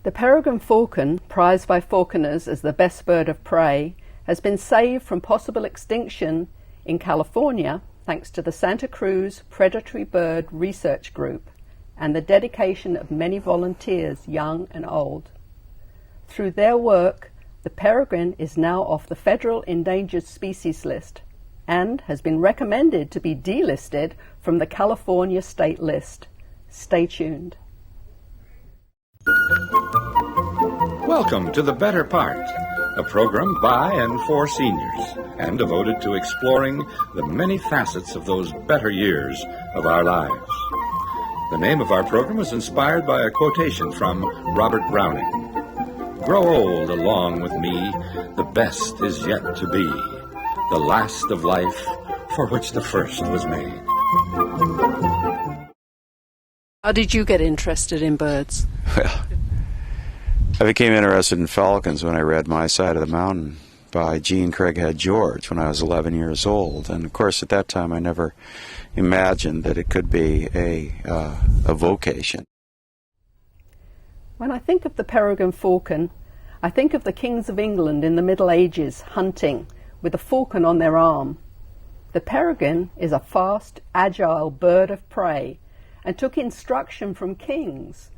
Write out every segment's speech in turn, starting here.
The peregrine falcon, prized by falconers as the best bird of prey, has been saved from possible extinction in California thanks to the Santa Cruz Predatory Bird Research Group and the dedication of many volunteers, young and old. Through their work, the peregrine is now off the federal endangered species list and has been recommended to be delisted from the California state list. Stay tuned. Welcome to The Better Part, a program by and for seniors and devoted to exploring the many facets of those better years of our lives. The name of our program is inspired by a quotation from Robert Browning. Grow old along with me, the best is yet to be, the last of life for which the first was made. How did you get interested in birds? Well, I became interested in falcons when I read My Side of the Mountain by Jean Craighead George when I was 11 years old. And of course, at that time, I never imagined that it could be a vocation. When I think of the peregrine falcon, I think of the kings of England in the Middle Ages hunting with a falcon on their arm. The peregrine is a fast, agile bird of prey and took instruction from kings.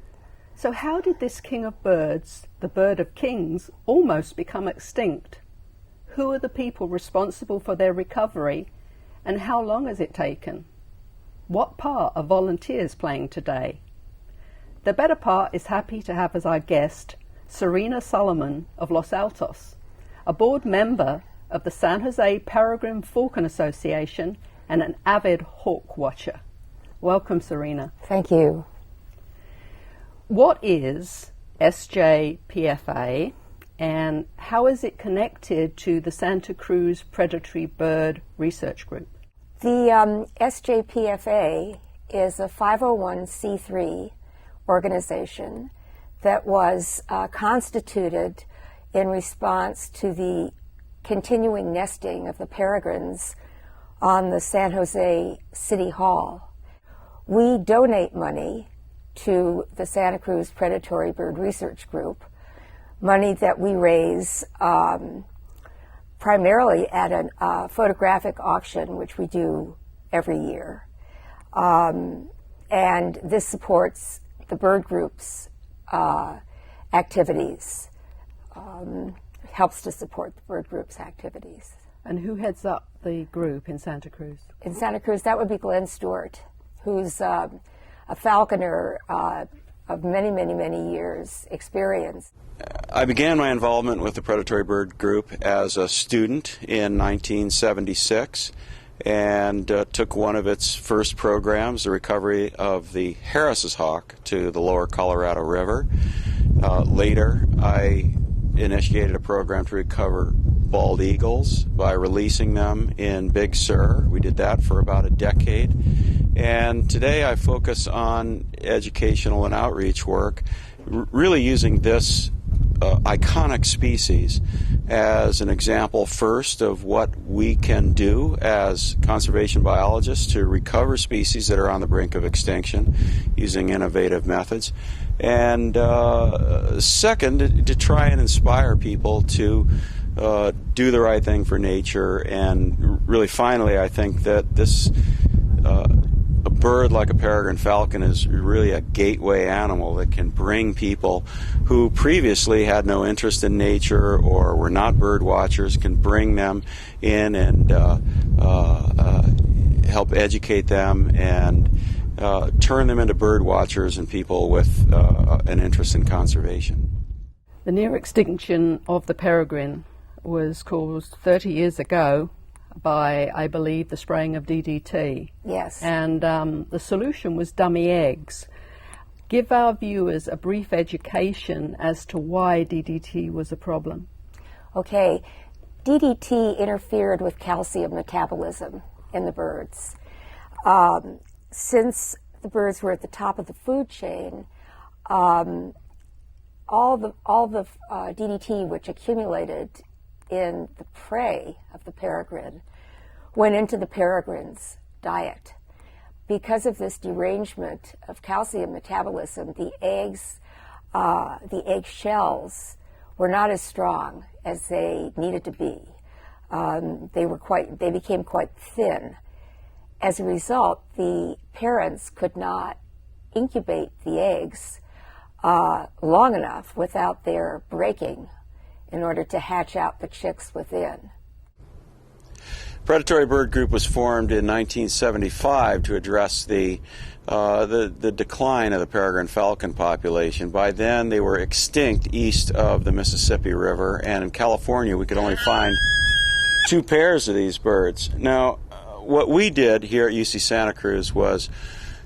So how did this king of birds, the bird of kings, almost become extinct? Who are the people responsible for their recovery, and how long has it taken? What part are volunteers playing today? The Better Part is happy to have as our guest Serena Solomon of Los Altos, a board member of the San Jose Peregrine Falcon Association and an avid hawk watcher. Welcome, Serena. Thank you. What is SJPFA and how is it connected to the Santa Cruz Predatory Bird Research Group? The SJPFA is a 501c3 organization that was constituted in response to the continuing nesting of the peregrines on the San Jose City Hall. We donate money to the Santa Cruz Predatory Bird Research Group, money that we raise primarily at a photographic auction, which we do every year. And this supports the bird group's activities, helps to support the bird group's activities. And who heads up the group in Santa Cruz? In Santa Cruz, that would be Glenn Stewart, who's a falconer of many, many, many years' experience. I began my involvement with the Predatory Bird Group as a student in 1976 and took one of its first programs, the recovery of the Harris's hawk, to the lower Colorado River. Later, I initiated a program to recover bald eagles by releasing them in Big Sur. We did that for about a decade. And today I focus on educational and outreach work, really using this iconic species as an example first of what we can do as conservation biologists to recover species that are on the brink of extinction using innovative methods. And second, to try and inspire people to do the right thing for nature. And really finally, I think that this a bird like a peregrine falcon is really a gateway animal that can bring people who previously had no interest in nature or were not bird watchers, can bring them in and help educate them and turn them into bird watchers and people with an interest in conservation. The near extinction of the peregrine was caused 30 years ago by, I believe, the spraying of DDT. Yes. And the solution was dummy eggs. Give our viewers a brief education as to why DDT was a problem. Okay. DDT interfered with calcium metabolism in the birds. Since the birds were at the top of the food chain, all the DDT which accumulated in the prey of the peregrine went into the peregrine's diet. Because of this derangement of calcium metabolism, the eggs the egg shells were not as strong as they needed to be. They became quite thin. As a result, the parents could not incubate the eggs long enough without their breaking in order to hatch out the chicks within. Predatory Bird Group was formed in 1975 to address the decline of the peregrine falcon population. By then, they were extinct east of the Mississippi River, and in California, we could only find 2 pairs of these birds. Now, what we did here at UC Santa Cruz was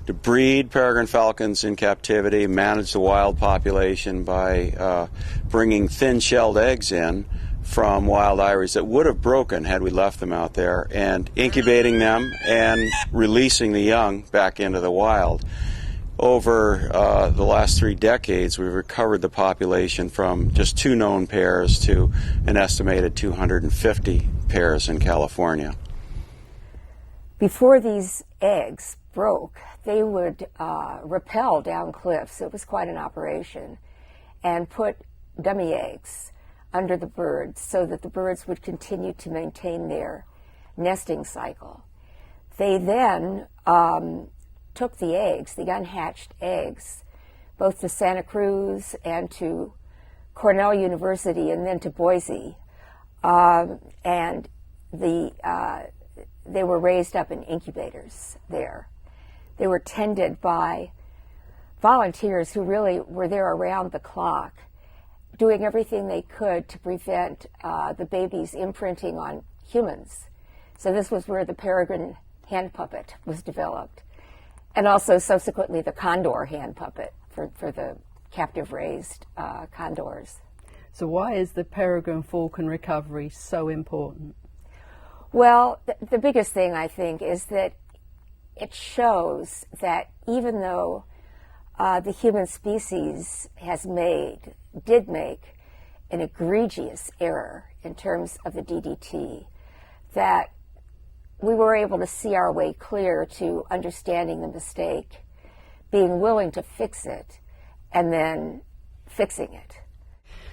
to breed peregrine falcons in captivity, manage the wild population by bringing thin-shelled eggs in from wild eyries that would have broken had we left them out there, and incubating them and releasing the young back into the wild. Over the last 3 decades, we've recovered the population from just 2 known pairs to an estimated 250 pairs in California. Before these eggs broke, they would rappel down cliffs. It was quite an operation, and put dummy eggs under the birds so that the birds would continue to maintain their nesting cycle. They then took the eggs, the unhatched eggs, both to Santa Cruz and to Cornell University and then to Boise, and they were raised up in incubators there. They were tended by volunteers who really were there around the clock, doing everything they could to prevent the babies imprinting on humans. So this was where the peregrine hand puppet was developed, and also subsequently the condor hand puppet for the captive-raised condors. So why is the peregrine falcon recovery so important? Well, the biggest thing, I think, is that it shows that even though the human species did make an egregious error in terms of the DDT, that we were able to see our way clear to understanding the mistake, being willing to fix it, and then fixing it.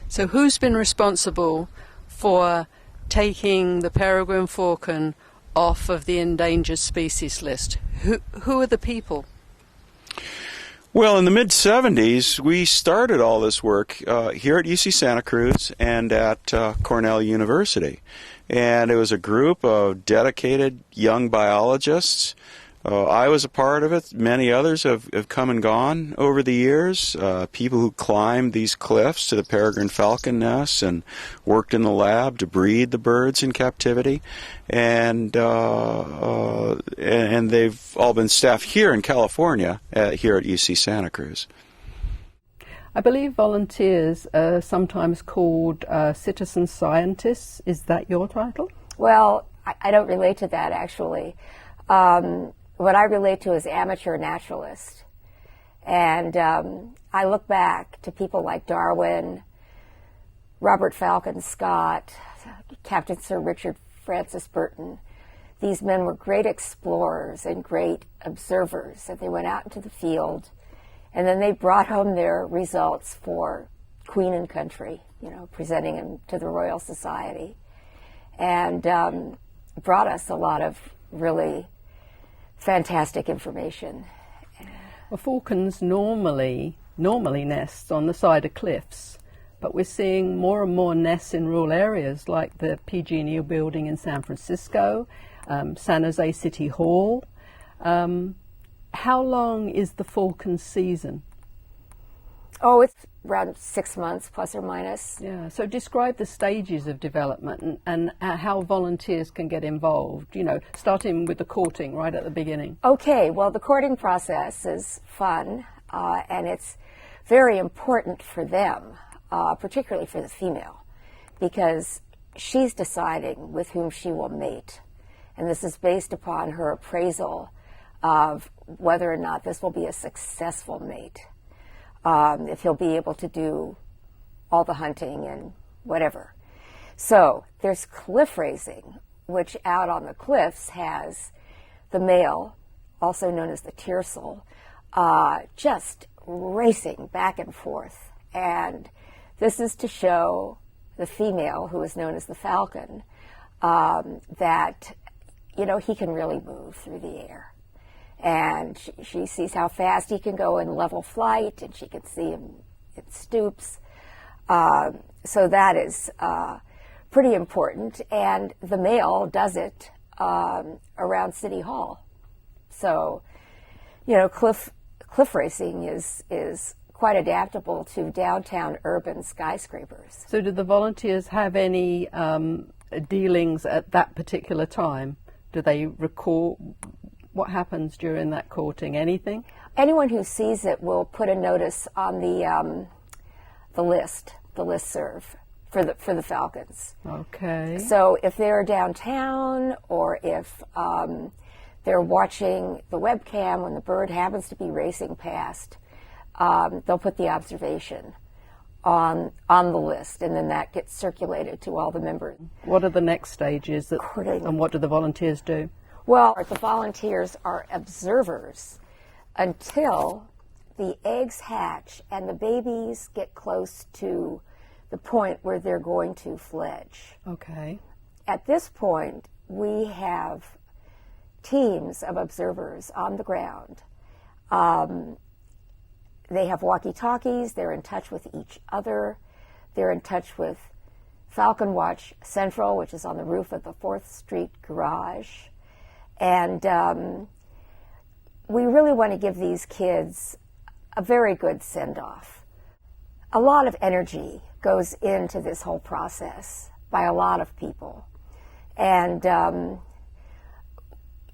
So who's been responsible for taking the peregrine falcon off of the endangered species list? Who are the people? Well, in the mid-'70s, we started all this work here at UC Santa Cruz and at Cornell University. And it was a group of dedicated young biologists. I was a part of it. Many others have come and gone over the years. People who climbed these cliffs to the peregrine falcon nests and worked in the lab to breed the birds in captivity. And they've all been staffed here in California, here at UC Santa Cruz. I believe volunteers are sometimes called citizen scientists. Is that your title? Well, I don't relate to that, actually. What I relate to is amateur naturalist. And I look back to people like Darwin, Robert Falcon Scott, Captain Sir Richard Francis Burton. These men were great explorers and great observers, and they went out into the field, and then they brought home their results for Queen and country, presenting them to the Royal Society, and brought us a lot of really fantastic information. Well, falcons normally nest on the side of cliffs, but we're seeing more and more nests in rural areas like the PG&E building in San Francisco, San Jose City Hall. How long is the falcon season? Oh, it's around 6 months, plus or minus. Yeah, so describe the stages of development and how volunteers can get involved, starting with the courting right at the beginning. Okay, well, the courting process is fun, and it's very important for them, particularly for the female, because she's deciding with whom she will mate. And this is based upon her appraisal of whether or not this will be a successful mate. If he'll be able to do all the hunting and whatever. So there's cliff raising, which out on the cliffs has the male, also known as the tiercel, just racing back and forth And this is to show the female, who is known as the falcon, that, you know, he can really move through the air. And she sees how fast he can go in level flight, and she can see him in stoops. So that is pretty important. And the male does it around City Hall. So, you know, cliff racing is quite adaptable to downtown urban skyscrapers. So did the volunteers have any dealings at that particular time? Do they record what happens during that courting? Anything? Anyone who sees it will put a notice on the listserv for the falcons. Okay. So if they're downtown, or if they're watching the webcam when the bird happens to be racing past, they'll put the observation on the list, and then that gets circulated to all the members. What are the next stages, Courting. and what do the volunteers do? Well, the volunteers are observers until the eggs hatch and the babies get close to the point where they're going to fledge. Okay. At this point, we have teams of observers on the ground. They have walkie-talkies. They're in touch with each other. They're in touch with Falcon Watch Central, which is on the roof of the 4th Street garage. And we really want to give these kids a very good send-off. A lot of energy goes into this whole process by a lot of people. And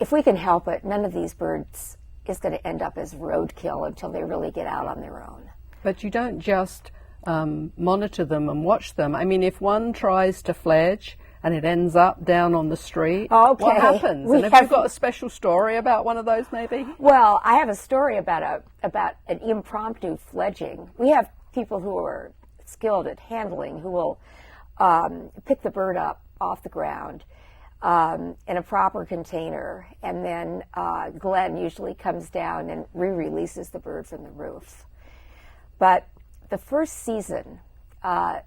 if we can help it, none of these birds is going to end up as roadkill until they really get out on their own. But you don't just monitor them and watch them. I mean, if one tries to fledge and it ends up down on the street, okay. What happens? And have you got a special story about one of those, maybe? Well, I have a story about an impromptu fledging. We have people who are skilled at handling who will pick the bird up off the ground in a proper container, and then Glenn usually comes down and re-releases the bird from the roof. But the first season, the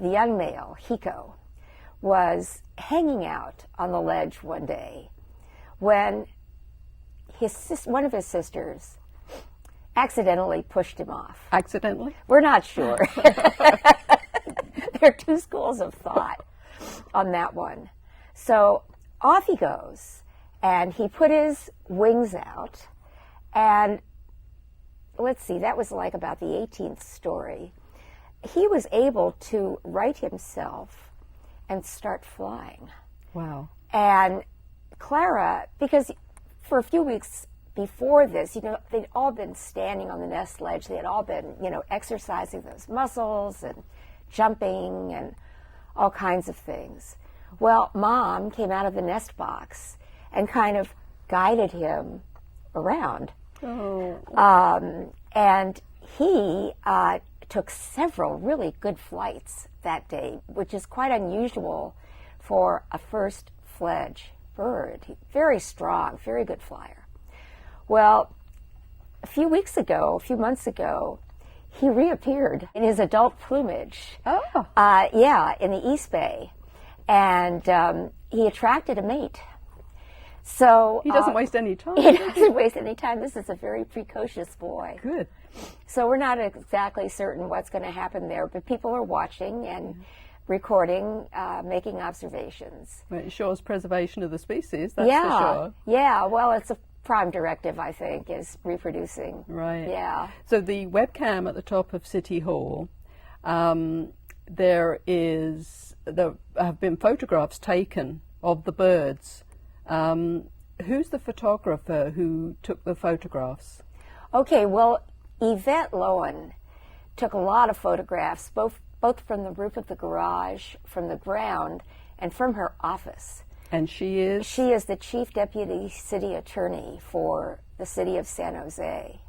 young male, Hiko, was hanging out on the ledge one day when one of his sisters accidentally pushed him off. Accidentally? We're not sure. There are two schools of thought on that one. So off he goes, and he put his wings out, and let's see, that was like about the 18th story. He was able to right himself and start flying. Wow. And Clara, because for a few weeks before this, you know, they'd all been standing on the nest ledge. They had all been, you know, exercising those muscles and jumping and all kinds of things. Well, Mom came out of the nest box and kind of guided him around. Oh. And he took several really good flights that day, which is quite unusual for a first fledge bird. Very strong, very good flyer. Well, a few months ago, he reappeared in his adult plumage. Oh. In the East Bay. And he attracted a mate. So He doesn't waste any time. He doesn't waste any time. This is a very precocious boy. Good. So we're not exactly certain what's going to happen there, but people are watching and recording, making observations. Well, it ensures preservation of the species, that's for sure. Yeah, well, it's a prime directive, I think, is reproducing. Right. Yeah. So the webcam at the top of City Hall, there have been photographs taken of the birds. Who's the photographer who took the photographs? Okay, well, Yvette Lowen took a lot of photographs, both from the roof of the garage, from the ground, and from her office. And she is? She is the Chief Deputy City Attorney for the city of San Jose.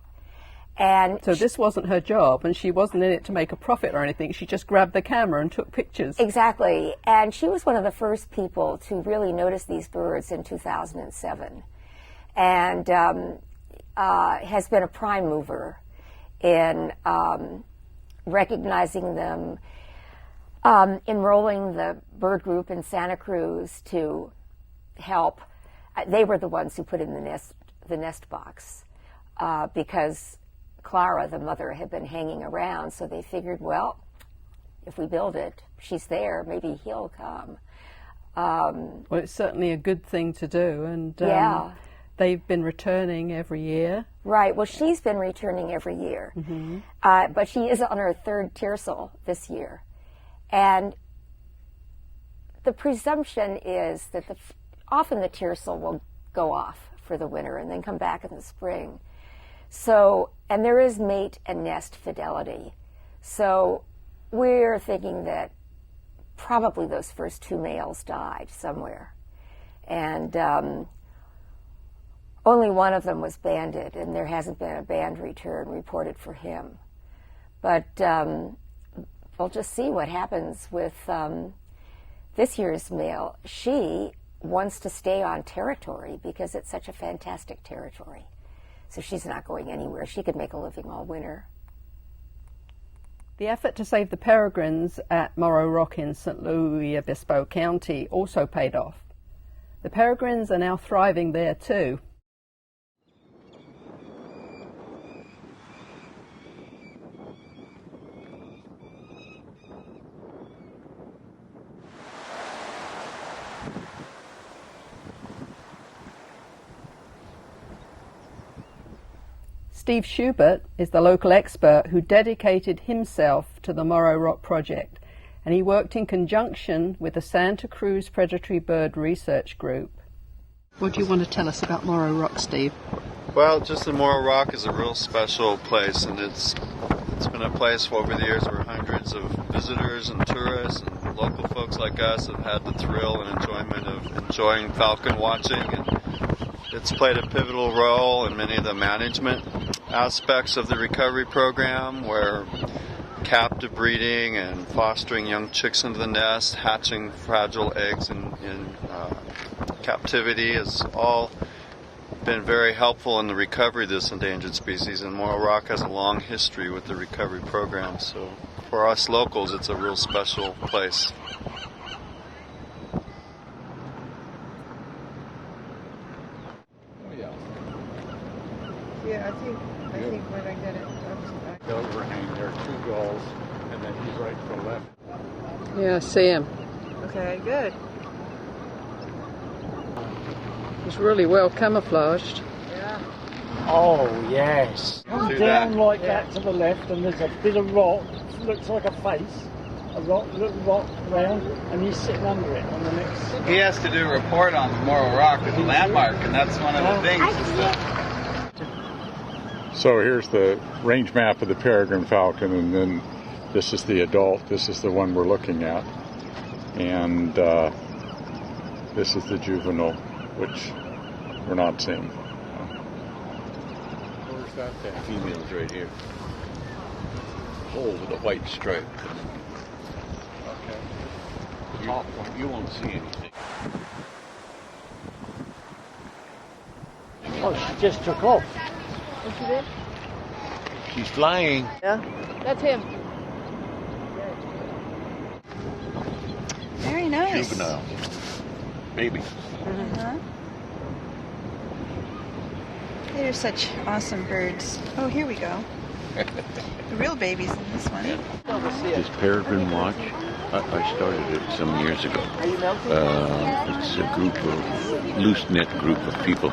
And so this wasn't her job, and she wasn't in it to make a profit or anything. She just grabbed the camera and took pictures. Exactly. And she was one of the first people to really notice these birds in 2007, and has been a prime mover in recognizing them, enrolling the bird group in Santa Cruz to help. They were the ones who put in the nest box because Clara, the mother, had been hanging around, so they figured, well, if we build it, she's there, maybe he'll come. Well, it's certainly a good thing to do, and Yeah. they've been returning every year. Right. Well, she's been returning every year, but she is on her third tiercel this year. And the presumption is that often the tiercel will go off for the winter and then come back in the spring. So, and there is mate and nest fidelity. So we're thinking that probably those first two males died somewhere. And only one of them was banded, and there hasn't been a band return reported for him. But we'll just see what happens with this year's male. She wants to stay on territory because it's such a fantastic territory. So she's not going anywhere. She could make a living all winter. The effort to save the peregrines at Morro Rock in St. Louis Obispo County also paid off. The peregrines are now thriving there too. Steve Schubert is the local expert who dedicated himself to the Morro Rock project, and he worked in conjunction with the Santa Cruz Predatory Bird Research Group. What do you want to tell us about Morro Rock, Steve? Well, just the Morro Rock is a real special place, and it's been a place over the years where hundreds of visitors and tourists and local folks like us have had the thrill and enjoyment of enjoying falcon watching, and it's played a pivotal role in many of the management aspects of the recovery program, where captive breeding and fostering young chicks into the nest, hatching fragile eggs in captivity has all been very helpful in the recovery of this endangered species, and Morro Rock has a long history with the recovery program. So for us locals, it's a real special place. Yeah, I think when I get it, overhang there are two gulls, and then he's right to the left. Yeah, I see him. okay, good. He's really well camouflaged. Yeah. Oh, yes. Come Do down that. like that to the left, and there's a bit of rock, looks like a face, a little rock round, and he's sitting under it on the next. He has to do a report on Morro Rock as a landmark, and that's one of the things. So here's the range map of the peregrine falcon, and then this is the adult. This is the one we're looking at. And this is the juvenile, which we're not seeing. Where's that then? Female's right here. Oh, with a white stripe. Okay. You won't see anything. Oh, she just took off. What you did? She's flying. Yeah. That's him. Very nice. Juvenile. Baby. Uh-huh. They're such awesome birds. Oh, here we go. The real babies in this one. This peregrine watch, I started it some years ago. It's a group of, loose-knit group of people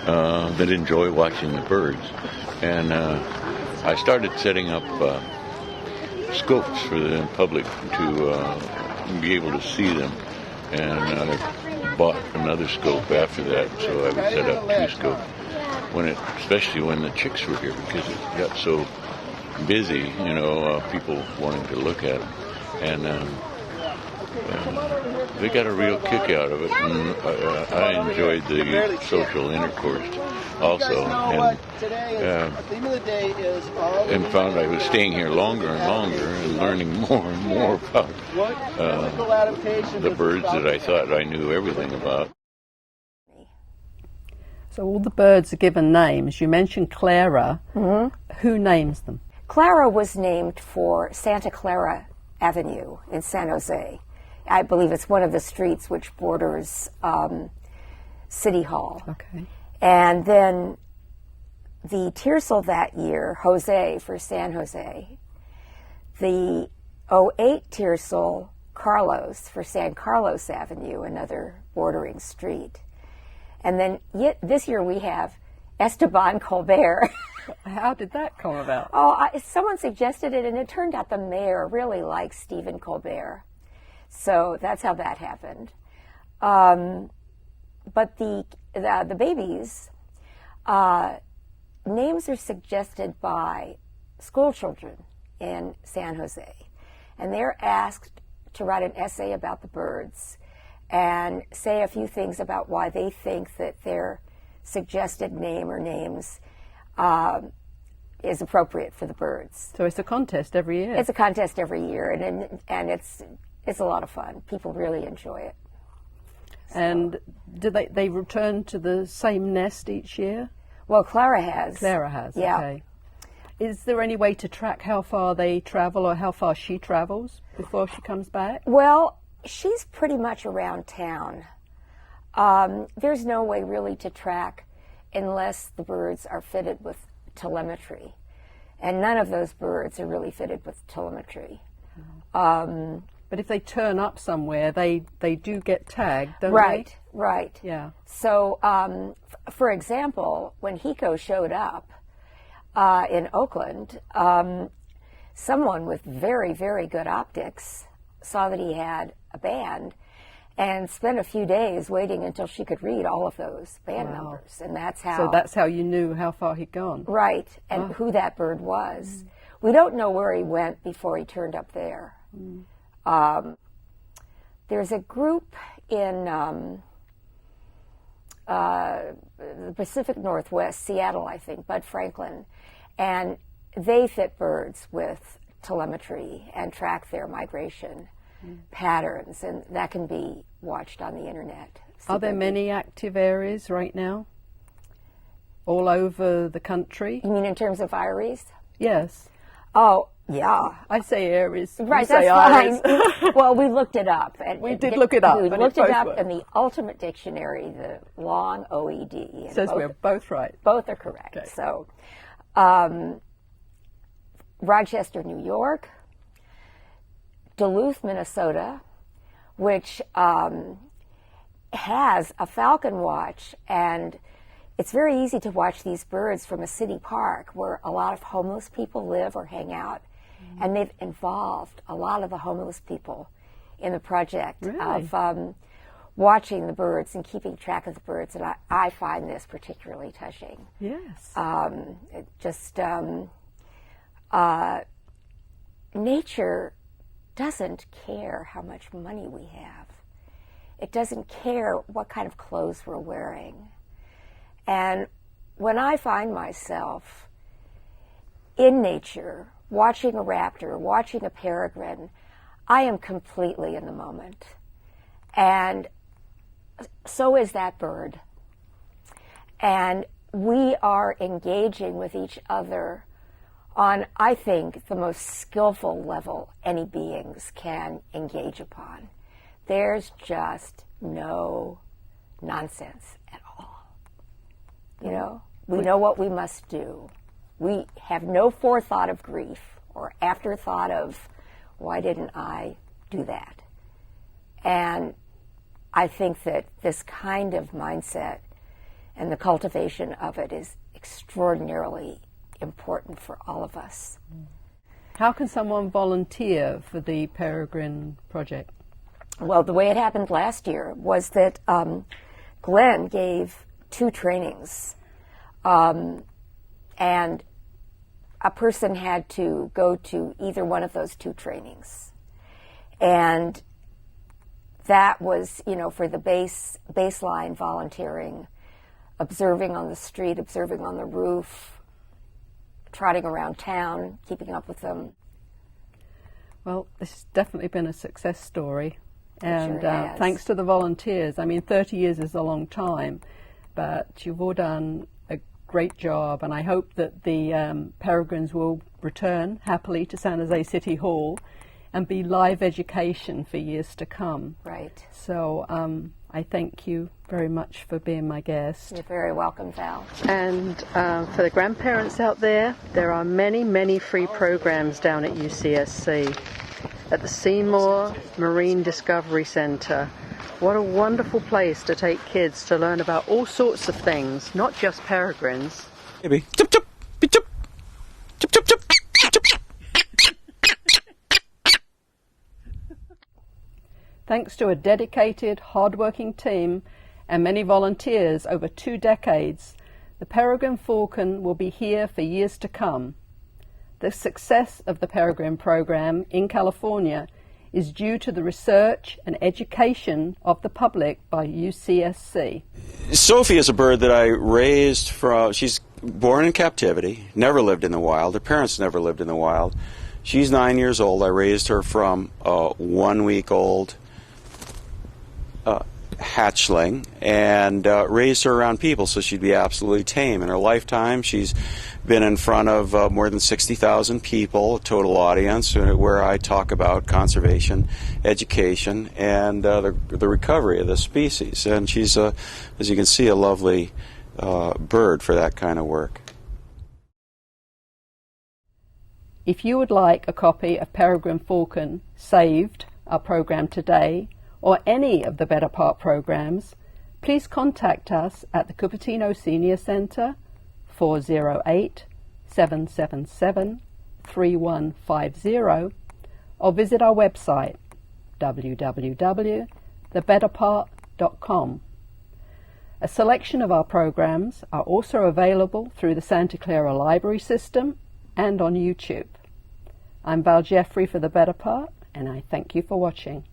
that enjoy watching the birds. And I started setting up scopes for the public to be able to see them. And I bought another scope after that, so I would set up two scopes. Especially when the chicks were here, because it got so busy, people wanting to look at them. And they got a real kick out of it, and I enjoyed the social intercourse also, and found I was staying here longer and longer and learning more and more about the birds that I thought I knew everything about. So all the birds are given names. You mentioned Clara. Mm-hmm. Who names them? Clara was named for Santa Clara Avenue in San Jose. I believe it's one of the streets which borders City Hall. Okay. And then the Tiercel that year, Jose for San Jose. The '08 Tiercel, Carlos for San Carlos Avenue, another bordering street. And then this year we have Esteban Colbert. How did that come about? Someone suggested it, and it turned out the mayor really likes Stephen Colbert. So that's how that happened. But the babies, names are suggested by school children in San Jose. And they're asked to write an essay about the birds and say a few things about why they think that their suggested name or names is appropriate for the birds. So it's a contest every year? It's a contest every year, and it's a lot of fun. People really enjoy it. So. And do they return to the same nest each year? Well, Clara has. Clara has, yeah. Okay. Is there any way to track how far they travel or how far she travels before she comes back? Well, she's pretty much around town. There's no way really to track unless the birds are fitted with telemetry. And none of those birds are really fitted with telemetry. But if they turn up somewhere, they do get tagged, don't right, they? Right. Yeah. So, for example, when Hiko showed up in Oakland, someone with very, very good optics saw that he had a band and spent a few days waiting until she could read all of those band numbers. And that's how... So that's how you knew how far he'd gone? Right, and who that bird was. We don't know where he went before he turned up there. There's a group in the Pacific Northwest, Seattle, I think, Bud Franklin, and they fit birds with telemetry and track their migration patterns, and that can be watched on the internet. Are there many active areas right now? All over the country? You mean in terms of iris? Yes. Oh, yeah. I say aries. Right, you say that's iris. fine. Well, we looked it up. We did look it up. We looked it up in the Ultimate Dictionary, the long OED. It says we're both right. Both are correct. Okay. So, Rochester, New York, Duluth, Minnesota, which has a falcon watch, and it's very easy to watch these birds from a city park where a lot of homeless people live or hang out, and they've involved a lot of the homeless people in the project of watching the birds and keeping track of the birds, and I find this particularly touching. Yes. Nature doesn't care how much money we have. It doesn't care what kind of clothes we're wearing. And when I find myself in nature, watching a raptor, watching a peregrine, I am completely in the moment. And so is that bird. And we are engaging with each other on, I think, the most skillful level any beings can engage upon. There's just no nonsense at all. You know, we know what we must do. We have no forethought of grief or afterthought of, why didn't I do that? And I think that this kind of mindset and the cultivation of it is extraordinarily important for all of us. How can someone volunteer for the Peregrine Project? Well, the way it happened last year was that Glenn gave 2 trainings, and a person had to go to either one of those 2 trainings. And that was, you know, for the baseline volunteering, observing on the street, observing on the roof, trotting around town, keeping up with them. Well, this has definitely been a success story. And sure has. Thanks to the volunteers. I mean, 30 years is a long time, but you've all done a great job, and I hope that the Peregrines will return happily to San Jose City Hall and be live education for years to come. Right. So I thank you very much for being my guest. You're very welcome, Val. And for the grandparents out there, there are many, many free programs down at UCSC. At the Seymour Marine Discovery Center. What a wonderful place to take kids to learn about all sorts of things, not just peregrines. Maybe. Chup, chup, chup, chup, chup, chup, chup, chup. Thanks to a dedicated, hard-working team and many volunteers over 2 decades, the Peregrine Falcon will be here for years to come. The success of the Peregrine program in California is due to the research and education of the public by UCSC. Sophie is a bird that I raised from, she's born in captivity, never lived in the wild. Her parents never lived in the wild. She's 9 years old. I raised her from a 1-week-old hatchling and raised her around people so she'd be absolutely tame. In her lifetime, she's been in front of more than 60,000 people, a total audience, where I talk about conservation, education, and the recovery of the species. And she's, as you can see, a lovely bird for that kind of work. If you would like a copy of Peregrine Falcon Saved, our program today, or any of the Better Part programs, please contact us at the Cupertino Senior Center, 408-777-3150, or visit our website, www.thebetterpart.com. A selection of our programs are also available through the Santa Clara Library System and on YouTube. I'm Val Jeffrey for The Better Part, and I thank you for watching.